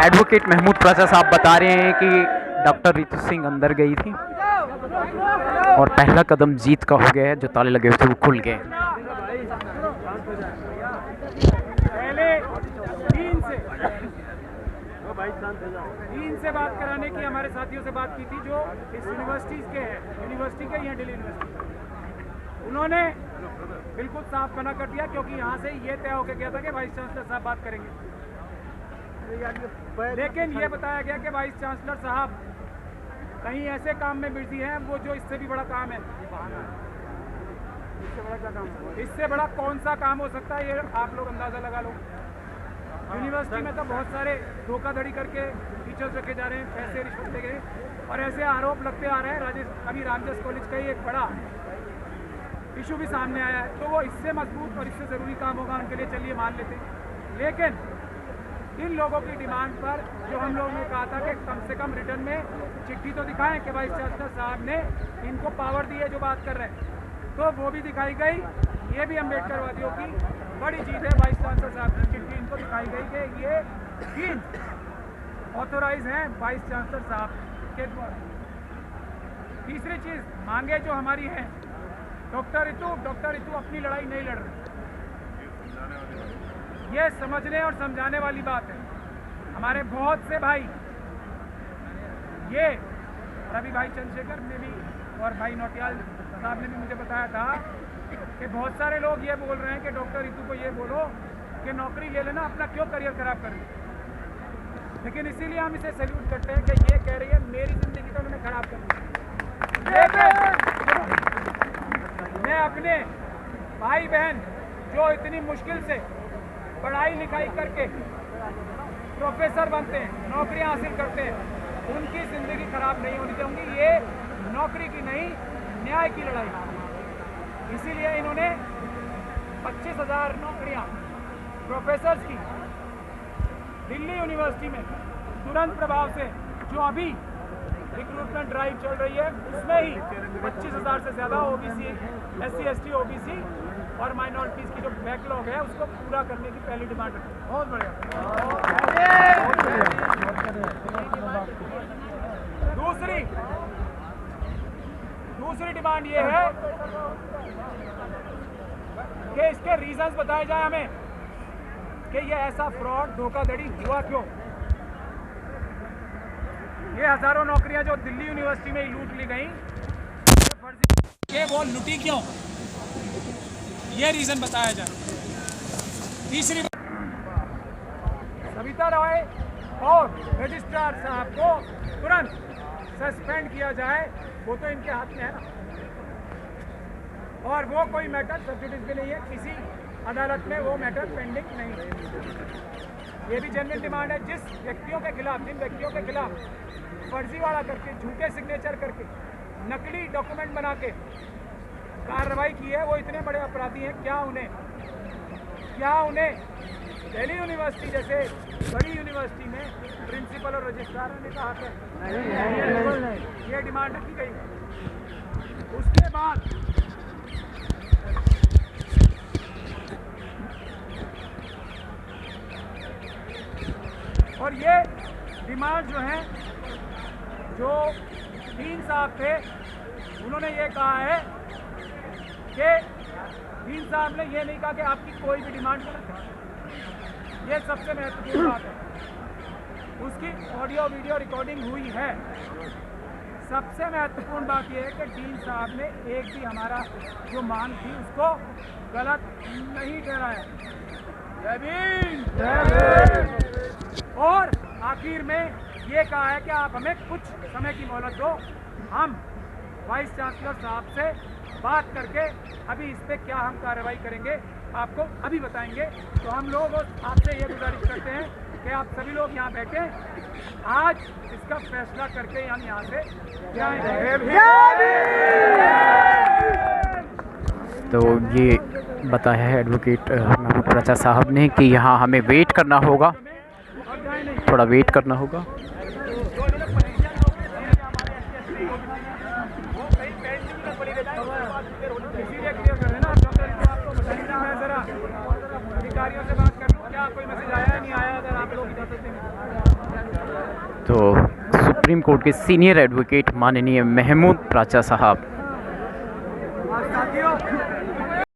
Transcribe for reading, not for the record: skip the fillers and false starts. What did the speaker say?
Advocate Mahmood प्रजा साहब बता रहे हैं कि डॉक्टर रितु सिंह अंदर गई थी और पहला कदम जीत का हो गया है। जो ताले लगे हुए थे वो खुल गए। पहले डीन से बात कराने की हमारे साथियों से बात की थी जो इस यूनिवर्सिटीज़ के हैं, यूनिवर्सिटी के यहाँ दिल्ली यूनिवर्सिटी। उन्होंने बिल्कुल साफ मना कर दिया क्योंकि यहाँ से ये तय होकर गया था कि वाइस चांसलर साहब बात करेंगे। लेकिन ये बताया गया कि वाइस चांसलर साहब कहीं ऐसे काम में बिजी हैं वो जो इससे भी बड़ा काम है। इससे बड़ा कौन सा काम हो सकता है ये आप लोग अंदाजा लगा लो। यूनिवर्सिटी में तो बहुत सारे धोखाधड़ी करके टीचर्स रखे जा रहे हैं, पैसे रिश्वत ले गए और ऐसे आरोप लगते आ रहे हैं। अभी रामजस कॉलेज का ही एक बड़ा इशू भी सामने आया है, तो वो इससे मजबूत और इससे ज़रूरी काम होगा उनके लिए, चलिए मान लेते हैं। लेकिन इन लोगों की डिमांड पर जो हम लोगों ने कहा था कि कम से कम रिटर्न में चिट्ठी तो दिखाएं कि वाइस चांसलर साहब ने इनको पावर दी है जो बात कर रहे हैं, तो वो भी दिखाई गई। ये भी अम्बेडकर वादियों की बड़ी जीत है। वाइस चांसलर साहब की चिट्ठी इनको दिखाई गई कि ये तीन ऑथोराइज हैं वाइस चांसलर साहब के द्वारा। तीसरी चीज़ मांगे जो हमारी हैं, डॉक्टर रितु अपनी लड़ाई नहीं लड़ रहे। ये समझने और समझाने वाली बात है। हमारे बहुत से भाई ये रवि भाई चंद्रशेखर ने भी और भाई नौटियाल साहब ने भी मुझे बताया था कि बहुत सारे लोग ये बोल रहे हैं कि डॉक्टर रितु को ये बोलो कि नौकरी ले लेना, अपना क्यों करियर खराब कर रही। लेकिन इसीलिए हम इसे सैल्यूट करते हैं कि ये कह रही है मेरी जिंदगी तो उन्होंने खराब कर दी। मैं अपने भाई बहन जो इतनी मुश्किल से पढ़ाई लिखाई करके प्रोफेसर बनते हैं, नौकरियां हासिल करते हैं, उनकी ज़िंदगी खराब नहीं होनी चाहिए। ये नौकरी की नहीं, न्याय की लड़ाई। इसीलिए इन्होंने 25,000 नौकरियां प्रोफेसर्स की दिल्ली यूनिवर्सिटी में तुरंत प्रभाव से जो अभी रिक्रूटमेंट ड्राइव चल रही है उसमें ही 25,000 से ज़्यादा ओबीसी, SC ST ओबीसी और माइनॉरिटीज़ की जो बैकलॉग है उसको पूरा करने की पहली डिमांड रखी। बहुत बढ़िया। दूसरी डिमांड ये है कि इसके रीजंस बताए जाए हमें कि ये ऐसा फ्रॉड धोखाधड़ी हुआ क्यों। ये हजारों नौकरियां जो दिल्ली यूनिवर्सिटी में लूट ली गई, ये वो लुटी क्यों, ये रीजन बताया जाए। तीसरी सविता रॉय और रजिस्ट्रार साहब को तुरंत सस्पेंड किया जाए, वो तो इनके हाथ में है ना। और वो कोई मैटर सब्सिडीज भी नहीं है, किसी अदालत में वो मैटर पेंडिंग नहीं है। ये भी जेन्युइन डिमांड है। जिस व्यक्तियों के खिलाफ, जिन व्यक्तियों के खिलाफ फर्जीवाड़ा करके, झूठे सिग्नेचर करके, नकली डॉक्यूमेंट बना के कार्रवाई की है, वो इतने बड़े अपराधी हैं। क्या उन्हें दिल्ली यूनिवर्सिटी जैसे बड़ी यूनिवर्सिटी में प्रिंसिपल और रजिस्ट्रार ने कहा है? नहीं। ये डिमांड रखी गई। उसके बाद और ये डिमांड जो है, जो डीन साहब थे उन्होंने ये कहा है कि डीन साहब ने ये नहीं कहा कि आपकी कोई भी डिमांड गलत है। ये सबसे महत्वपूर्ण बात है। उसकी ऑडियो वीडियो रिकॉर्डिंग हुई है। सबसे महत्वपूर्ण बात यह है कि डीन साहब ने एक भी हमारा जो मांग थी उसको गलत नहीं ठहराया। और आखिर में ये कहा है कि आप हमें कुछ समय की मोहलत दो, हम वाइस चांसलर साहब से बात करके अभी इस पर क्या हम कार्रवाई करेंगे आपको अभी बताएंगे। तो हम लोग आपसे ये गुजारिश करते हैं कि आप सभी लोग यहाँ बैठे, आज इसका फैसला करके हम यहाँ से जाएंगे। तो ये बताया है एडवोकेट महमूद प्रजा साहब ने कि यहाँ हमें वेट करना होगा, थोड़ा वेट करना होगा। अधिकारियों से बात कर लूँ। क्या कोई मैसेज आया है नहीं आया, अगर आप लोग इजाज़त देंगे? तो सुप्रीम कोर्ट के सीनियर एडवोकेट माननीय महमूद प्राचा साहब साथियों